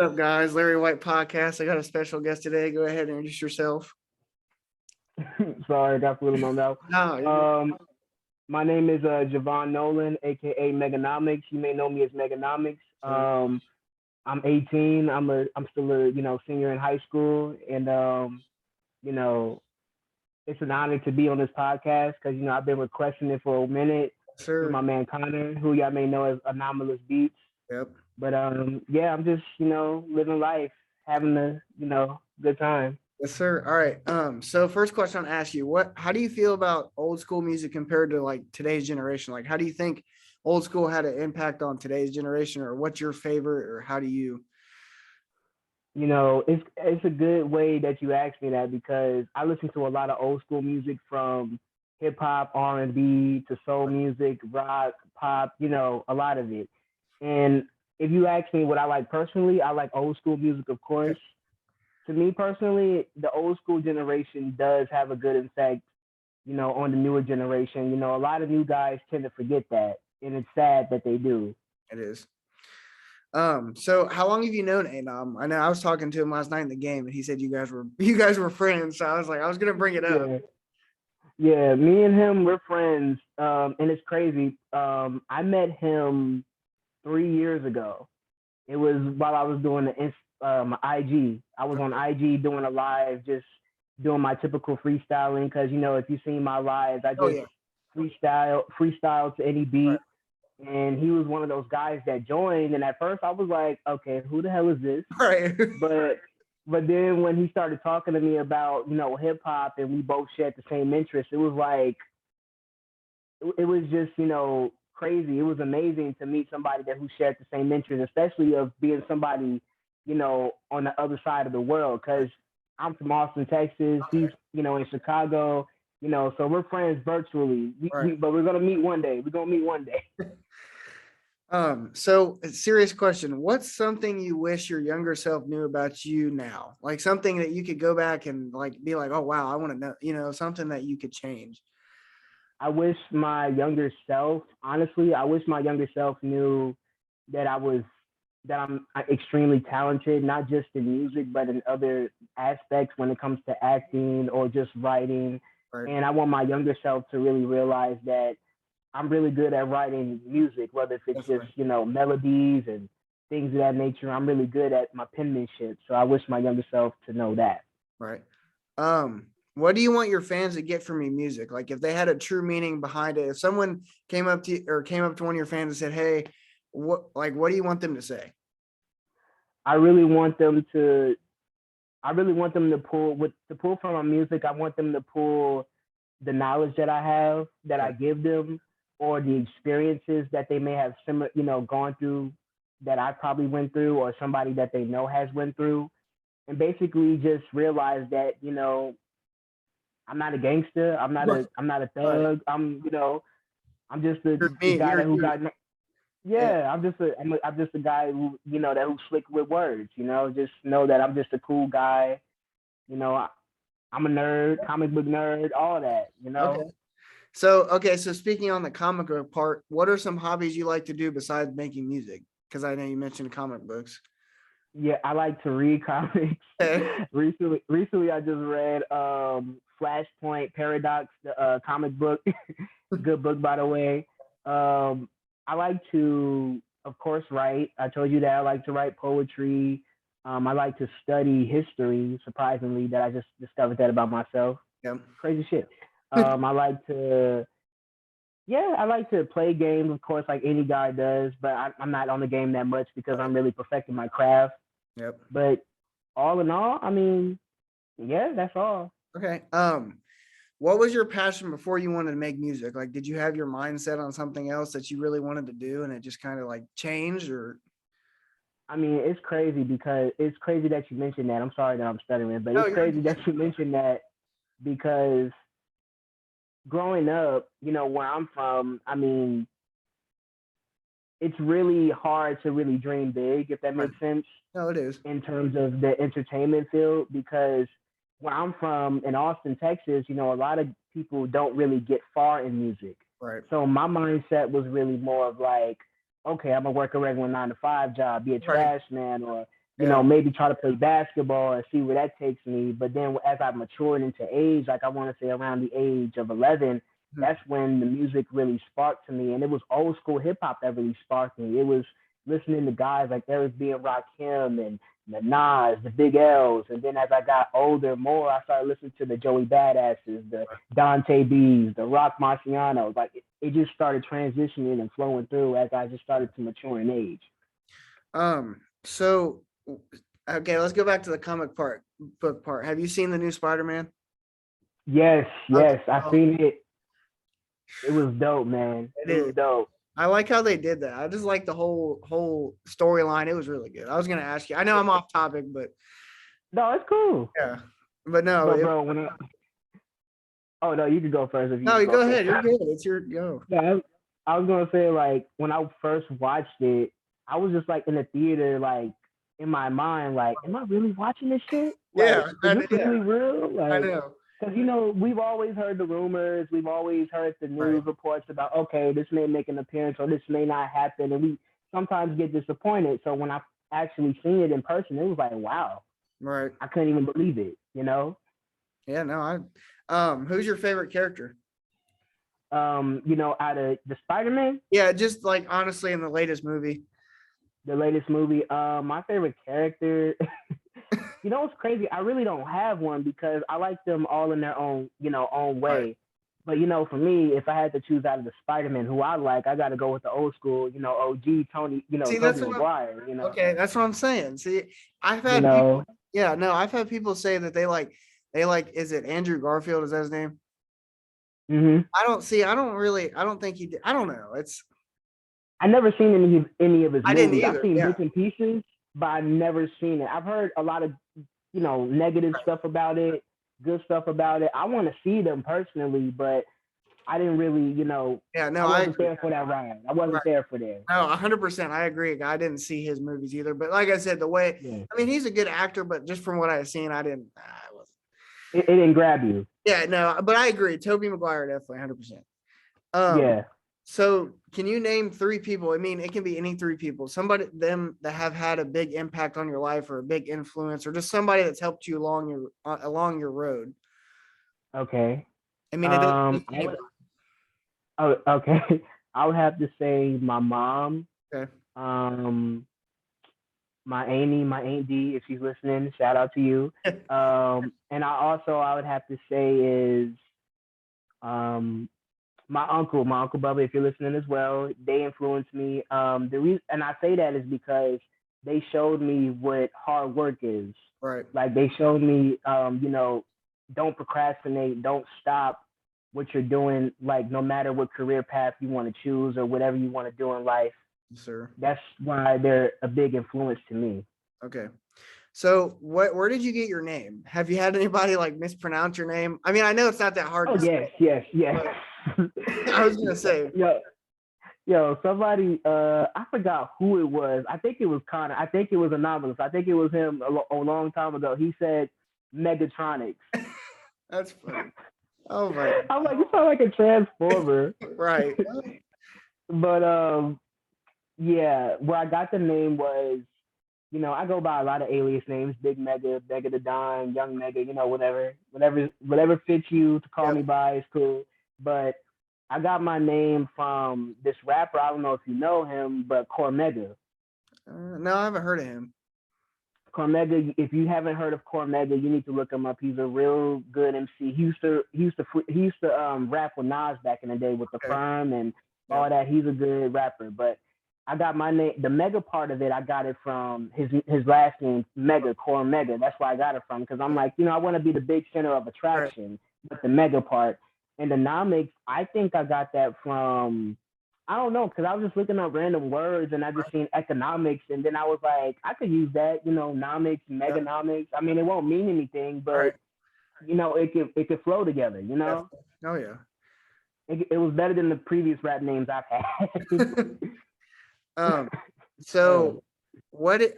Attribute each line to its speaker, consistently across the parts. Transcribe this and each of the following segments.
Speaker 1: What's up, guys? Larri Whyte podcast. I got a special guest today. Go ahead and introduce yourself.
Speaker 2: Sorry, I got a little moaned out.
Speaker 1: No,
Speaker 2: My name is Javon Nolan, aka Meganomics. You may know me as Meganomics. I'm 18. I'm still a senior in high school, and you know it's an honor to be on this podcast because I've been requesting it for a minute through
Speaker 1: sir.
Speaker 2: my man Connor, who y'all may know as Anomalous Beats.
Speaker 1: Yep.
Speaker 2: But yeah, I'm just living life, having a good time.
Speaker 1: Yes, sir. All right. So first question I'll ask you, how do you feel about old school music compared to like today's generation? Like, how do you think old school had an impact on today's generation, or what's your favorite, or how do you?
Speaker 2: It's a good way that you asked me that because I listen to a lot of old school music from hip hop, R&B to soul music, rock, pop, a lot of it. And if you ask me what I like personally, I like old school music, of course. To me personally, the old school generation does have a good effect, on the newer generation. A lot of new guys tend to forget that, and it's sad that they do.
Speaker 1: It is. So how long have you known Anom? I know I was talking to him last night in the game, and he said you guys were friends. So I was gonna bring it up.
Speaker 2: Yeah, me and him, we're friends. And it's crazy. I met him 3 years ago. It was while I was doing my IG. I was on IG doing a live, just doing my typical freestyling. Because if you've seen my lives, I just freestyle to any beat. Right. And he was one of those guys that joined. And at first, I was like, okay, who the hell is this?
Speaker 1: Right.
Speaker 2: But then when he started talking to me about hip hop, and we both shared the same interest, it was like it was just crazy. It was amazing to meet somebody who shared the same interest, especially of being somebody on the other side of the world. Because I'm from Austin, Texas. He's in Chicago. So we're friends virtually. But we're gonna meet one day.
Speaker 1: So a serious question. What's something you wish your younger self knew about you now? Like something that you could go back and like be like, oh wow, I want to know, something that you could change.
Speaker 2: I wish my younger self, honestly, I wish my younger self knew that I'm extremely talented, not just in music, but in other aspects when it comes to acting or just writing. Right. And I want my younger self to really realize that I'm really good at writing music, whether if it's just, melodies and things of that nature. I'm really good at my penmanship. So I wish my younger self to know that.
Speaker 1: Right. What do you want your fans to get from your music? Like if they had a true meaning behind it, if someone came up to one of your fans and said, hey, what do you want them to say?
Speaker 2: I really want them to pull from my music. I want them to pull the knowledge that I have, that I give them, or the experiences that they may have gone through that I probably went through, or somebody that they know has went through, and basically just realize that, I'm not a gangster. I'm not a thug. I'm just the guy who got. Yeah, I'm just a guy who who's slick with words. Just know that I'm just a cool guy. I'm a nerd, comic book nerd, all that.
Speaker 1: Okay. So speaking on the comic book part, what are some hobbies you like to do besides making music? Because I know you mentioned comic books.
Speaker 2: Yeah, I like to read comics. Recently, I just read Flashpoint Paradox, the comic book. Good book, by the way. I like to, of course, write. I told you that I like to write poetry. I like to study history, surprisingly, that I just discovered that about myself.
Speaker 1: Yeah.
Speaker 2: Crazy shit. I like to play games, of course, like any guy does, but I'm not on the game that much because I'm really perfecting my craft.
Speaker 1: Yep.
Speaker 2: But all in all, I mean, yeah, that's all.
Speaker 1: Okay. What was your passion before you wanted to make music? Like, did you have your mindset on something else that you really wanted to do and it just kind of like changed, or?
Speaker 2: I mean, it's crazy that you mentioned that. I'm sorry that I'm stuttering, but it's crazy that you mentioned that because growing up, where I'm from, I mean, it's really hard to really dream big, if that makes sense.
Speaker 1: No, it is.
Speaker 2: In terms of the entertainment field, because where I'm from in Austin, Texas, a lot of people don't really get far in music.
Speaker 1: Right.
Speaker 2: So my mindset was really more of like, okay, I'm gonna work a regular 9-to-5 job, be a trash man, or maybe try to play basketball and see where that takes me. But then as I matured into age, like I want to say around the age of 11, that's when the music really sparked to me. And it was old school hip hop that really sparked me. It was listening to guys like Eric B. and Rakim and the Nas, the Big L's. And then as I got older more, I started listening to the Joey Badasses, the Dante B's, the Rock Marcianos. Like it just started transitioning and flowing through as I just started to mature in age.
Speaker 1: So okay, let's go back to the book part. Have you seen the new SpiderMan?
Speaker 2: Yes, I've seen it. It was dope, man. It was dope.
Speaker 1: I like how they did that. I just like the whole storyline. It was really good. I was gonna ask you. I know I'm off topic, but
Speaker 2: no, it's cool.
Speaker 1: Yeah, but no,
Speaker 2: but bro. Oh no, you can go first. If you
Speaker 1: no, you go ahead. You're good. It's your go.
Speaker 2: Yeah, I was gonna say like when I first watched it, I was just like in the theater, like in my mind, like, am I really watching this shit? Like, is this really real? Like,
Speaker 1: I know.
Speaker 2: Because, we've always heard the rumors. We've always heard the news reports about, okay, this may make an appearance or this may not happen. And we sometimes get disappointed. So when I actually seen it in person, it was like, wow.
Speaker 1: Right.
Speaker 2: I couldn't even believe it,
Speaker 1: Yeah, no, who's your favorite character?
Speaker 2: Out of the Spider-Man?
Speaker 1: Yeah, just like honestly in the latest movie.
Speaker 2: My favorite character... It's crazy. I really don't have one because I like them all in their own way. Right. But, for me, if I had to choose out of the Spider-Man who I like, I got to go with the old school, OG Tony, Tobey Maguire,
Speaker 1: Okay, that's what I'm saying. See, I've had people, I've had people say that they like, is it Andrew Garfield? Is that his name?
Speaker 2: Mm-hmm.
Speaker 1: I don't think he did. I don't know.
Speaker 2: I never seen any of his movies.
Speaker 1: I didn't either.
Speaker 2: I've seen bits and pieces, but I've never seen it. I've heard a lot of, negative stuff about it, good stuff about it. I want to see them personally, but I didn't really, I wasn't there for that ride. I wasn't there for that.
Speaker 1: No, 100%. I agree. I didn't see his movies either, but like I said, he's a good actor, but just from what I've seen, I wasn't.
Speaker 2: It didn't grab you.
Speaker 1: Yeah, no, but I agree. Tobey Maguire, definitely 100%. So can you name 3 people? I mean, it can be any 3 people, them that have had a big impact on your life or a big influence or just somebody that's helped you along your road.
Speaker 2: Okay.
Speaker 1: I mean,
Speaker 2: okay. I would have to say my mom.
Speaker 1: Okay.
Speaker 2: My Aunt D, if she's listening, shout out to you. And I would have to say is my uncle Bubba, if you're listening as well, they influenced me. The reason, and I say that is because they showed me what hard work is.
Speaker 1: Right.
Speaker 2: Like they showed me, don't procrastinate, don't stop what you're doing. Like no matter what career path you want to choose or whatever you want to do in life.
Speaker 1: Yes, sir.
Speaker 2: That's why they're a big influence to me.
Speaker 1: Okay. So where did you get your name? Have you had anybody like mispronounce your name? I mean, I know it's not that hard.
Speaker 2: Yes.
Speaker 1: I was gonna say,
Speaker 2: yo, somebody, I forgot who it was. I think it was Connor. I think it was anonymous. I think it was him a long time ago. He said Megatronics.
Speaker 1: That's funny. Oh my!
Speaker 2: I'm like, you sound like a transformer.
Speaker 1: Right.
Speaker 2: But where I got the name was, I go by a lot of alias names: Big Mega, Mega the Don, Young Mega. Whatever fits you to call me by is cool. But I got my name from this rapper. I don't know if you know him, but Cormega.
Speaker 1: No, I haven't heard of him.
Speaker 2: Cormega, if you haven't heard of Cormega, you need to look him up. He's a real good MC. He used to rap with Nas back in the day with the Firm and all that. He's a good rapper. But I got my name, the Mega part of it. I got it from his last name, Mega, Cormega. That's where I got it from because I'm like, I want to be the big center of attraction, but the Mega part. And the nomics, I think I got that from, I don't know, because I was just looking up random words and I just seen economics. And then I was like, I could use that, nomics, meganomics. I mean, it won't mean anything, but, it could flow together,
Speaker 1: Oh, yeah.
Speaker 2: It was better than the previous rap names I've had.
Speaker 1: So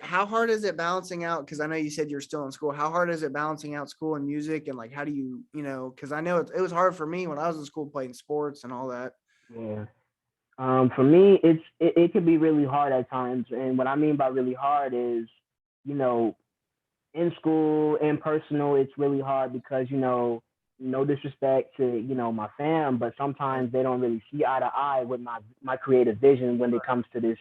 Speaker 1: how hard is it balancing out? Because I know you said you're still in school. How hard is it balancing out school and music? And like, how do you, because I know it was hard for me when I was in school playing sports and all that.
Speaker 2: Yeah. For me, it could be really hard at times. And what I mean by really hard is you know, in school and personal, it's really hard because, no disrespect to, my fam, but sometimes they don't really see eye to eye with my creative vision when it comes to this,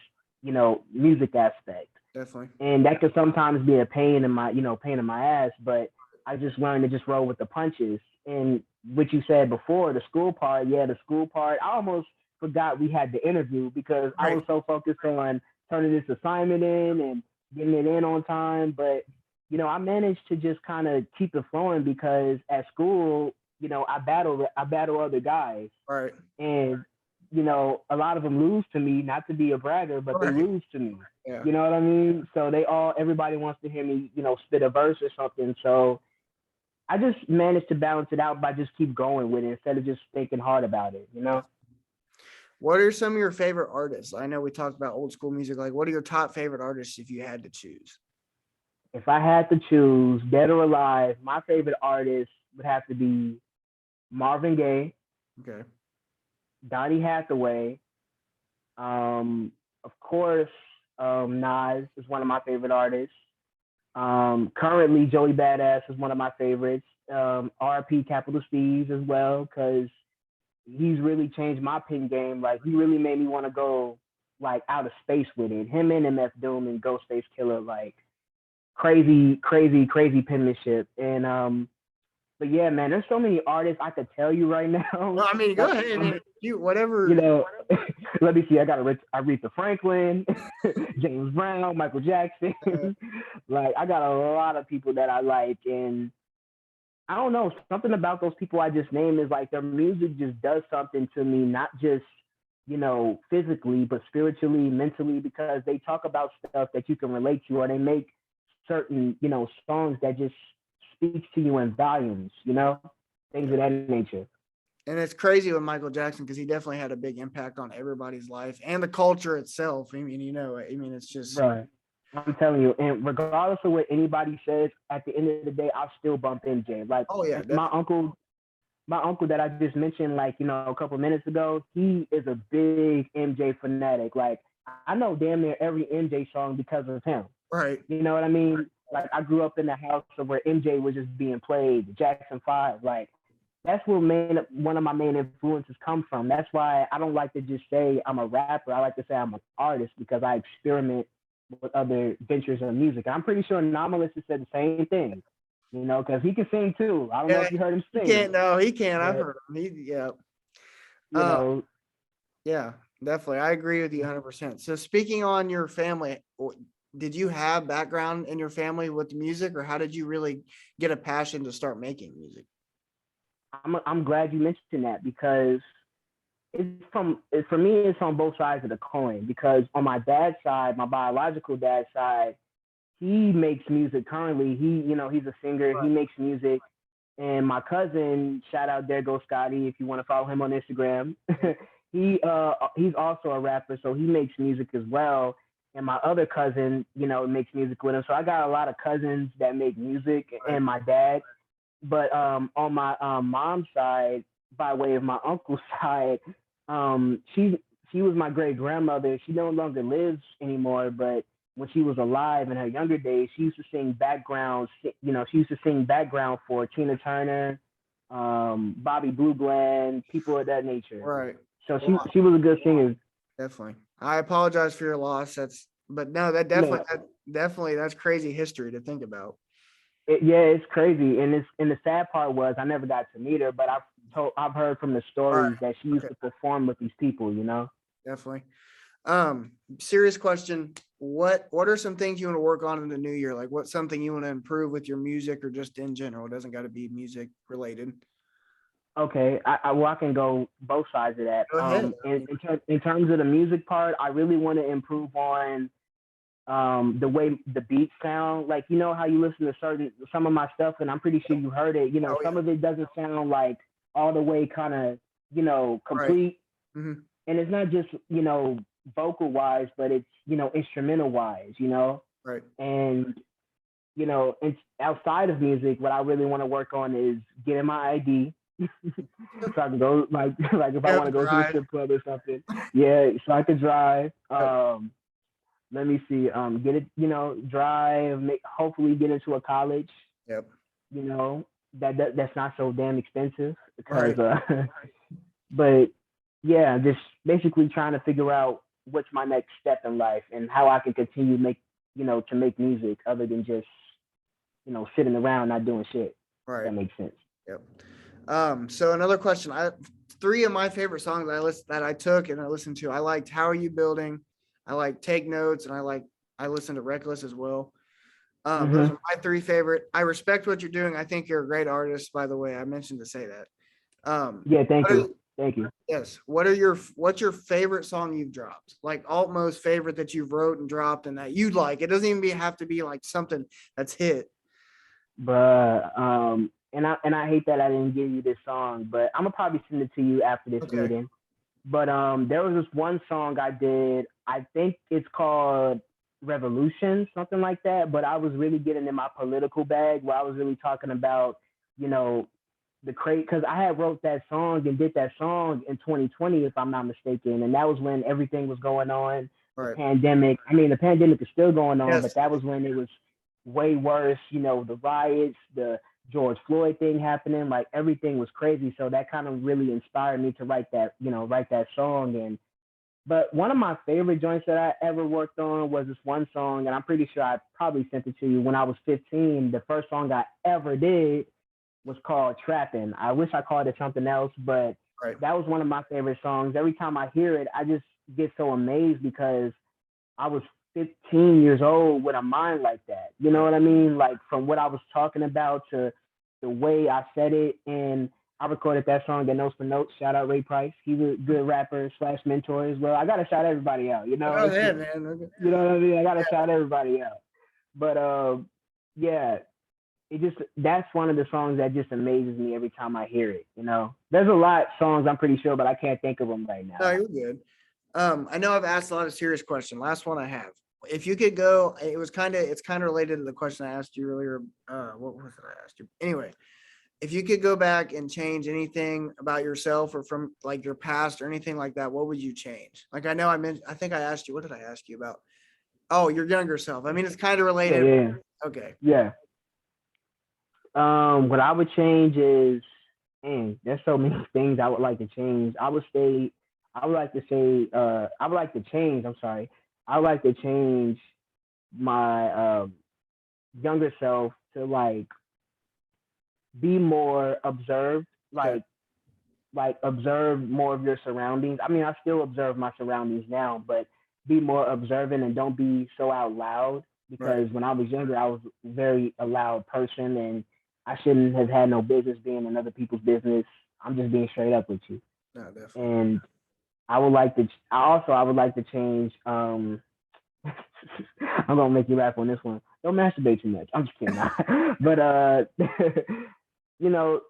Speaker 2: music aspect.
Speaker 1: Definitely.
Speaker 2: And that could sometimes be a pain in my ass, but I just learned to just roll with the punches. And what you said before, the school part, yeah, the school part, I almost forgot we had the interview because I was so focused on turning this assignment in and getting it in on time. But, I managed to just kind of keep it flowing because at school, I battle other guys.
Speaker 1: Right.
Speaker 2: And, a lot of them lose to me, not to be a bragger, but they lose to me.
Speaker 1: Yeah.
Speaker 2: You know what I mean? So everybody wants to hear me, spit a verse or something. So I just managed to balance it out by just keep going with it instead of just thinking hard about it,
Speaker 1: What are some of your favorite artists? I know we talked about old school music. Like, what are your top favorite artists if you had to choose?
Speaker 2: If I had to choose, dead or alive, my favorite artist would have to be Marvin Gaye,
Speaker 1: Okay.
Speaker 2: Donny Hathaway, of course, Nas is one of my favorite artists. Currently, Joey Badass is one of my favorites. RP Capital Steve's as well, because he's really changed my pen game. Like, he really made me want to go like out of space with it. Him and MF Doom and Ghostface Killer, like crazy, crazy, crazy penmanship. And but yeah, man, there's so many artists I could tell you right now.
Speaker 1: Well, I mean, go ahead. I mean, whatever.
Speaker 2: Let me see. I got Aretha Franklin, James Brown, Michael Jackson. Like, I got a lot of people that I like, and I don't know, something about those people I just named is like their music just does something to me, not just physically, but spiritually, mentally, because they talk about stuff that you can relate to, or they make certain songs that just speaks to you in volumes, things of that nature.
Speaker 1: And it's crazy with Michael Jackson because he definitely had a big impact on everybody's life and the culture itself. I mean, it's just
Speaker 2: right. I'm telling you, and regardless of what anybody says, at the end of the day, I'll still bump MJ. Like,
Speaker 1: oh yeah,
Speaker 2: my uncle that I just mentioned, like, a couple minutes ago, he is a big MJ fanatic. Like, I know damn near every MJ song because of him.
Speaker 1: Right.
Speaker 2: You know what I mean? Like, I grew up in the house of where MJ was just being played, the Jackson 5. Like, that's where one of my main influences come from. That's why I don't like to just say I'm a rapper. I like to say I'm an artist because I experiment with other ventures of music. I'm pretty sure Anomalous has said the same thing, because he can sing too. I don't know if you heard him sing.
Speaker 1: He can't. I've heard him. Yeah, definitely. I agree with you 100%. So speaking on your family, did you have background in your family with music, or how did you really get a passion to start making music?
Speaker 2: I'm glad you mentioned that because for me, it's on both sides of the coin. Because on my dad's side, my biological dad's side, he makes music currently. He's a singer. Right. He makes music. And my cousin, shout out, there goes Scotty, if you want to follow him on Instagram. He's also a rapper, so he makes music as well. And my other cousin, makes music with him. So I got a lot of cousins that make music, and my dad. But on my mom's side, by way of my uncle's side, she was my great grandmother. She no longer lives anymore, but when she was alive in her younger days, she used to sing background. She used to sing background for Tina Turner, Bobby Blue Bland, people of that nature.
Speaker 1: Right.
Speaker 2: So she was a good singer.
Speaker 1: Definitely. I apologize for your loss. That's crazy history to think about.
Speaker 2: It's crazy, and the sad part was I never got to meet her, but I've heard from the stories that she used to perform with these people.
Speaker 1: Definitely. Serious question. What are some things you want to work on in the new year? Like, what's something you want to improve with your music or just in general? It doesn't got to be music related.
Speaker 2: Okay, I can go both sides of that.
Speaker 1: Go ahead.
Speaker 2: In terms of the music part, I really want to improve on the way the beats sound. Like, how you listen to some of my stuff, and I'm pretty sure you heard it. Some of it doesn't sound like all the way kind of, complete.
Speaker 1: Right. Mm-hmm.
Speaker 2: And it's not just, vocal wise, but it's, instrumental wise,
Speaker 1: Right.
Speaker 2: And, it's outside of music, what I really want to work on is getting my ID. So I can go, like if I want to go to the strip club or something. Yeah, so I can drive. let me see, get it, drive, hopefully get into a college,
Speaker 1: Yep.
Speaker 2: That's not so damn expensive because,
Speaker 1: Right.
Speaker 2: but yeah, just basically trying to figure out what's my next step in life and how I can continue to make music other than just, sitting around not doing shit. If
Speaker 1: Right.
Speaker 2: that makes sense.
Speaker 1: Yep. So another question. Three of my favorite songs that I took and I listened to. I liked How Are You Building? I like Take Notes, and I listened to Wreckless as well. Those
Speaker 2: Hmm.
Speaker 1: are my three favorite. I respect what you're doing. I think you're a great artist, by the way. I mentioned to say that.
Speaker 2: Yeah, thank
Speaker 1: What are,
Speaker 2: you. Thank you.
Speaker 1: yes. What's your favorite song you've dropped? Like most favorite that you've wrote and dropped and that you like. It doesn't even have to be like something that's hit.
Speaker 2: But and I hate that I didn't give you this song, but I'm gonna probably send it to you after this
Speaker 1: Okay.
Speaker 2: meeting. But there was this one song I did. I think it's called Revolution, something like that. But I was really getting in my political bag where I was really talking about, you know, the crate because I had wrote that song and did that song in 2020, if I'm not mistaken, and that was when everything was going on.
Speaker 1: All
Speaker 2: The
Speaker 1: right.
Speaker 2: pandemic. I mean, the pandemic is still going on, but
Speaker 1: Yes.
Speaker 2: that was when it was way worse. The riots, the George Floyd thing happening, like everything was crazy. So that kind of really inspired me to write that song. But one of my favorite joints that I ever worked on was this one song, and I'm pretty sure I probably sent it to you when I was 15. The first song I ever did was called Trappin'. I wish I called it something else, but
Speaker 1: Right.
Speaker 2: that was one of my favorite songs. Every time I hear it, I just get so amazed because I was 15 years old with a mind like that. You know
Speaker 1: Right.
Speaker 2: what I mean? Like from what I was talking about to the way I said it. And I recorded that song at Notes for Notes. Shout out Ray Price. He's a good rapper / mentor as well. I gotta shout everybody out.
Speaker 1: Go
Speaker 2: It's just,
Speaker 1: ahead, man. Okay.
Speaker 2: you know what I mean. I gotta shout everybody out. But yeah, that's one of the songs that just amazes me every time I hear it. There's a lot of songs I'm pretty sure, but I can't think of them right
Speaker 1: No,
Speaker 2: now.
Speaker 1: you're good. I know I've asked a lot of serious questions. Last one I have. If you could go, it's kind of related to the question I asked you earlier. What was it I asked you? Anyway, if you could go back and change anything about yourself or from like your past or anything like that, what would you change? Like I know I think I asked you, what did I ask you about? Oh, your younger self. I mean, it's kind of
Speaker 2: Yeah,
Speaker 1: related.
Speaker 2: yeah,
Speaker 1: Okay.
Speaker 2: yeah. What I would change is, man, there's so many things I would like to change. I would like to say, I would like to change. I'm sorry. I would like to change my younger self to like be more observed,
Speaker 1: Okay.
Speaker 2: like observe more of your surroundings. I mean, I still observe my surroundings now, but be more observant and don't be so out loud
Speaker 1: Right.
Speaker 2: because when I was younger, I was very a loud person and I shouldn't have had no business being in other people's business. I'm just being straight up with you.
Speaker 1: No, definitely.
Speaker 2: And I would like to change I'm gonna make you laugh on this one. Don't masturbate too much. I'm just kidding. But you know,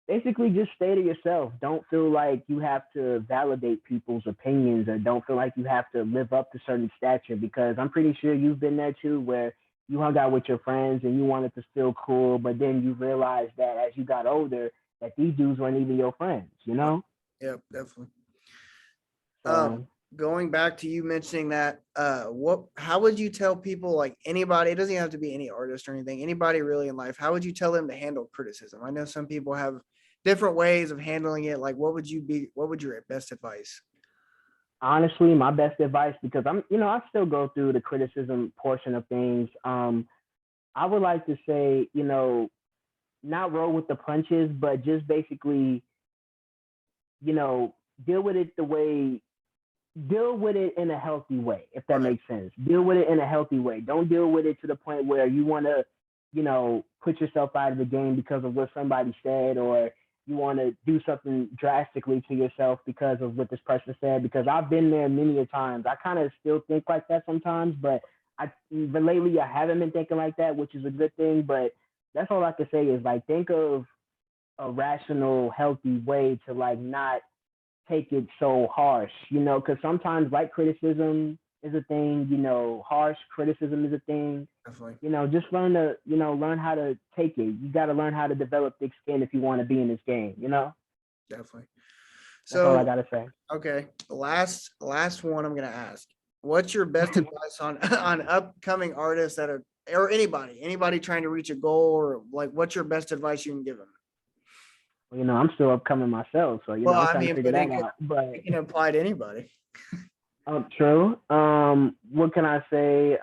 Speaker 2: basically just stay to yourself. Don't feel like you have to validate people's opinions or don't feel like you have to live up to certain stature because I'm pretty sure you've been there too where you hung out with your friends and you wanted to feel cool, but then you realized that as you got older that these dudes weren't even your friends, you
Speaker 1: Right.
Speaker 2: know?
Speaker 1: Yep, definitely. Um,
Speaker 2: So
Speaker 1: going back to you mentioning that, how would you tell people, like anybody, it doesn't even have to be any artist or anything, anybody really in life, how would you tell them to handle criticism? I know some people have different ways of handling it. Like, what would your best advice?
Speaker 2: honestly, my best advice, because I still go through the criticism portion of things. I would like to say, not roll with the punches, but just basically, you know, deal with it the way, deal with it in a healthy way, if that
Speaker 1: Right.
Speaker 2: makes sense. Deal with it in a healthy way. Don't deal with it to the point where you want to, put yourself out of the game because of what somebody said, or you want to do something drastically to yourself because of what this person said. Because I've been there many a times. I kind of still think like that sometimes, but lately I haven't been thinking like that, which is a good thing. But that's all I can say is like think of a rational, healthy way to like not take it so harsh, because sometimes like criticism is a thing, harsh criticism is a thing.
Speaker 1: Definitely.
Speaker 2: Just learn how to take it. You got to learn how to develop thick skin if you want to be in this game.
Speaker 1: Definitely.
Speaker 2: That's all I
Speaker 1: So,
Speaker 2: got to say.
Speaker 1: okay. Last one I'm gonna ask. what's your best advice on on upcoming artists that are, or anybody trying to reach a goal, or like what's your best advice you can give them?
Speaker 2: You know, I'm still upcoming myself, so you
Speaker 1: Well,
Speaker 2: know, I'm
Speaker 1: I
Speaker 2: trying to
Speaker 1: mean,
Speaker 2: figure
Speaker 1: but
Speaker 2: that out. But
Speaker 1: it can apply to anybody.
Speaker 2: true. What can I say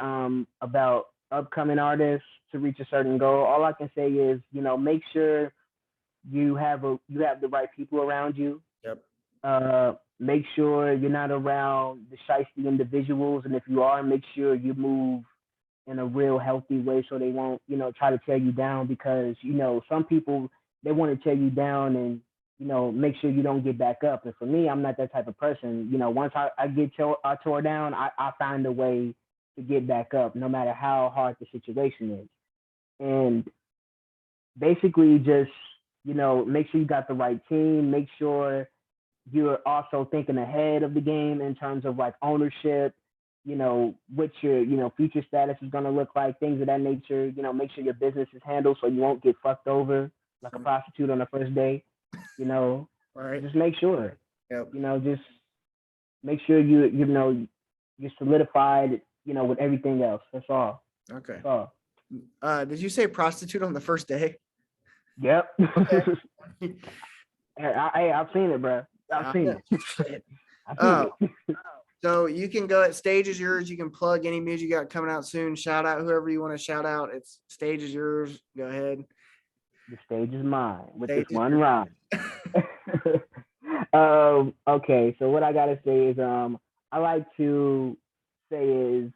Speaker 2: about upcoming artists to reach a certain goal? All I can say is, you know, make sure you have the right people around you.
Speaker 1: Yep.
Speaker 2: Make sure you're not around the shiesty individuals, and if you are, make sure you move in a real healthy way so they won't, you know, try to tear you down, because you know some people, they want to tear you down and, you know, make sure you don't get back up. And for me, I'm not that type of person. You know, once I get I tore down, I find a way to get back up no matter how hard the situation is. And basically just, you know, make sure you got the right team, make sure you're also thinking ahead of the game in terms of like ownership, you know, what your, you know, future status is going to look like, things of that nature. You know, make sure your business is handled so you won't get fucked over like a prostitute on the first day. You know,
Speaker 1: All right.
Speaker 2: just make sure,
Speaker 1: Yep.
Speaker 2: you know, just make sure you know, you're solidified, you know, with everything else. That's all.
Speaker 1: Okay.
Speaker 2: That's all.
Speaker 1: Did you say prostitute on the first day?
Speaker 2: Yep.
Speaker 1: Okay.
Speaker 2: I've seen it, bro. I've seen it. I've seen it.
Speaker 1: So you can go at Stage is Yours. You can plug any music you got coming out soon. Shout out whoever you want to shout out. It's Stage is Yours. Go ahead.
Speaker 2: The stage is mine with
Speaker 1: Stage
Speaker 2: this
Speaker 1: is
Speaker 2: one
Speaker 1: yours.
Speaker 2: rhyme. Okay, so what I gotta say is I like to say is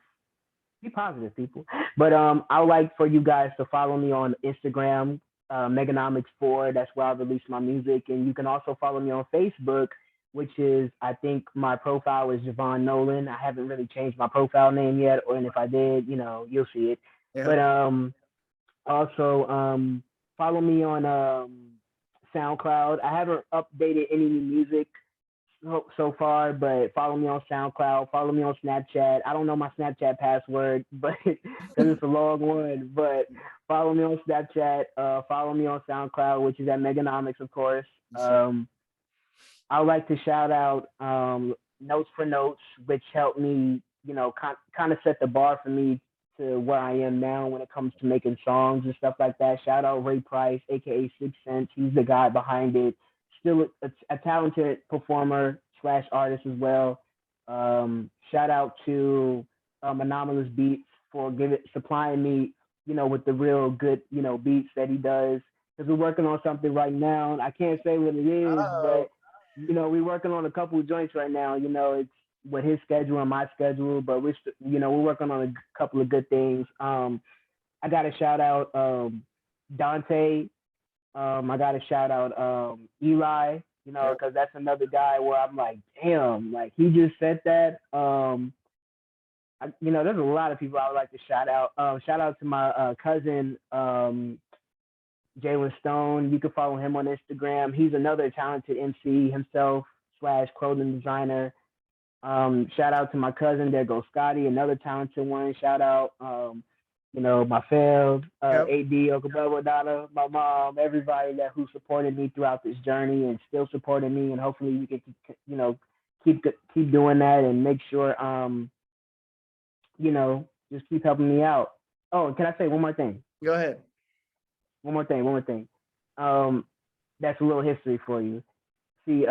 Speaker 2: be positive, people. But I would like for you guys to follow me on Instagram, Meganomics 4. That's where I release my music. And you can also follow me on Facebook, which is, I think my profile is Javon Nolan. I haven't really changed my profile name yet, and if I did, you know, you'll see it.
Speaker 1: Yeah.
Speaker 2: But also follow me on SoundCloud. I haven't updated any new music so far, but follow me on SoundCloud. Follow me on Snapchat. I don't know my Snapchat password, but because it's a long one. But follow me on Snapchat. Follow me on SoundCloud, which is at Meganomics, of course. I would like to shout out Notes for Notes, which helped me, you know, kind of set the bar for me to where I am now when it comes to making songs and stuff like that. Shout out Ray Price, aka 6 Cents. He's the guy behind it. Still a talented performer / artist as well. Shout out to Anomalous Beats for supplying me, you know, with the real good, you know, beats that he does. Because we're working on something right now. I can't say what it is, but you know, we're working on a couple of joints right now. You know, it's with his schedule and my schedule, but you know, we're working on a couple of good things. I got to shout out Dante. I got to shout out Eli. You know, because that's another guy where I'm like, damn, like he just said that. You know, there's a lot of people I would like to shout out. Shout out to my cousin Jalen Stone. You can follow him on Instagram. He's another talented MC himself / clothing designer. Shout out to my cousin, there goes Scotty, another talented one. Shout out, you know, my fam, AD, Okababa, Donna, my mom, everybody who supported me throughout this journey and still supporting me. And hopefully we can, you know, keep doing that and make sure, you know, just keep helping me out. Oh, and can I say one more thing?
Speaker 1: Go ahead.
Speaker 2: One more thing. That's a little history for you. See,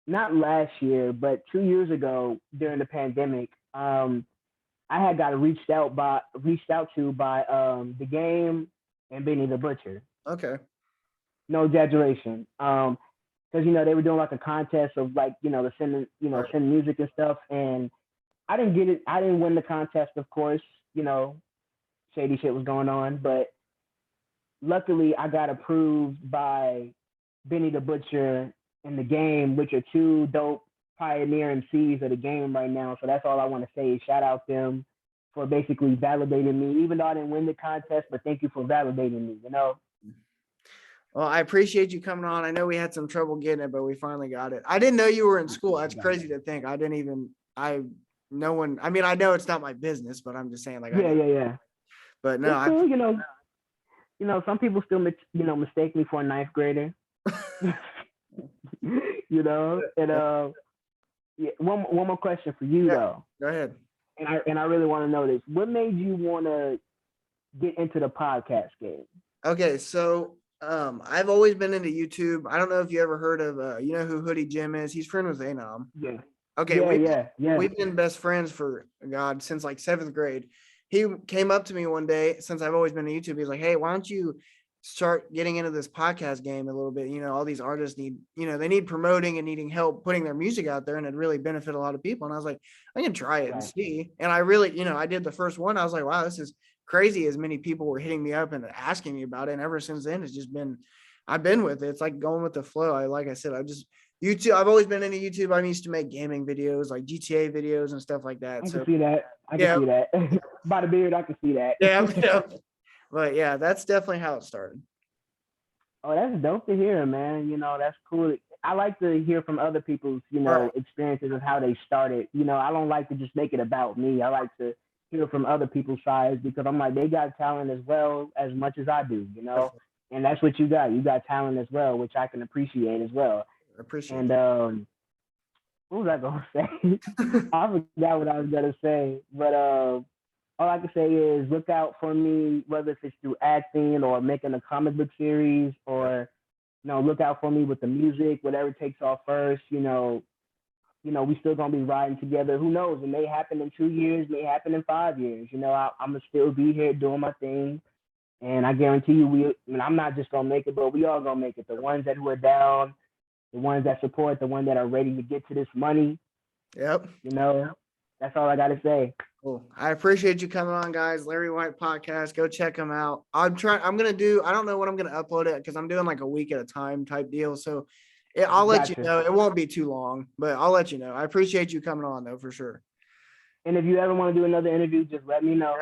Speaker 2: not last year, but 2 years ago during the pandemic, I had got reached out to by the Game and Benny the Butcher.
Speaker 1: Okay.
Speaker 2: No exaggeration. Because you know they were doing like a contest of like, you know, the sending music and stuff, and I didn't get it. I didn't win the contest, of course. You know, shady shit was going on, but luckily I got approved by Benny the Butcher and the Game, which are two dope pioneer MCs of the game right now. So that's all I want to say. Shout out them for basically validating me, even though I didn't win the contest, but thank you for validating me, you know?
Speaker 1: Well, I appreciate you coming on. I know we had some trouble getting it, but we finally got it. I didn't know you were in school. That's crazy to think. I mean, I know it's not my business, but I'm just saying like,
Speaker 2: yeah.
Speaker 1: But no,
Speaker 2: cool, you know, some people still, mistake me for a ninth grader. You know, and Yeah, one more question for you though,
Speaker 1: Go ahead.
Speaker 2: and I really want to know this. What made you want to get into the podcast game?
Speaker 1: Okay, so I've always been into YouTube. I don't know if you ever heard of you know who Hoodie Jim is. He's friend with Anom.
Speaker 2: Yeah,
Speaker 1: Okay,
Speaker 2: yeah.
Speaker 1: we've been best friends for God since like seventh grade. He came up to me one day since I've always been to YouTube. He's like, "Hey, why don't you start getting into this podcast game a little bit? You know, all these artists need, you know, they need promoting and needing help putting their music out there, and it'd really benefit a lot of people." And I was like, "I can try it and
Speaker 2: Right.
Speaker 1: see." And I really, you know, I did the first one. I was like, "Wow, this is crazy." As many people were hitting me up and asking me about it, and ever since then, it's just been, I've been with it. It's like going with the flow. Like I said, I just YouTube. I've always been into YouTube. I used to make gaming videos, like GTA videos and stuff like that.
Speaker 2: I can
Speaker 1: So
Speaker 2: see that. I can
Speaker 1: yeah,
Speaker 2: see that. By the beard, I can see that.
Speaker 1: yeah. But yeah, that's definitely how it started.
Speaker 2: Oh, that's dope to hear, man. You know, that's cool. I like to hear from other people's,
Speaker 1: Right.
Speaker 2: experiences of how they started. I don't like to just make it about me. I like to hear from other people's sides because I'm like, they got talent as well as much as I do, and that's what you got. You got talent as well, which I can appreciate as well.
Speaker 1: I appreciate
Speaker 2: And what was I gonna say?
Speaker 1: that.
Speaker 2: I forgot what I was gonna say, but all I can say is look out for me, whether if it's through acting or making a comic book series, or look out for me with the music, whatever takes off first. We still gonna be riding together. Who knows? It may happen in 2 years, may happen in 5 years. I'm gonna still be here doing my thing, and I guarantee you, I'm not just gonna make it, but we all gonna make it. The ones that who are down, the ones that support, the ones that are ready to get to this money.
Speaker 1: Yep.
Speaker 2: That's all I gotta say.
Speaker 1: Cool. I appreciate you coming on, guys. Larri Whyte podcast. Go check them out. I don't know when I'm gonna upload it because I'm doing like a week at a time type deal. So I'll let you
Speaker 2: Gotcha.
Speaker 1: know. It won't be too long, but I'll let you know. I appreciate you coming on though, for sure.
Speaker 2: And if you ever want to do another interview, just let me know.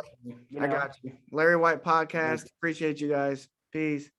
Speaker 1: I got you. Larri Whyte podcast.
Speaker 2: Thanks.
Speaker 1: Appreciate you guys. Peace.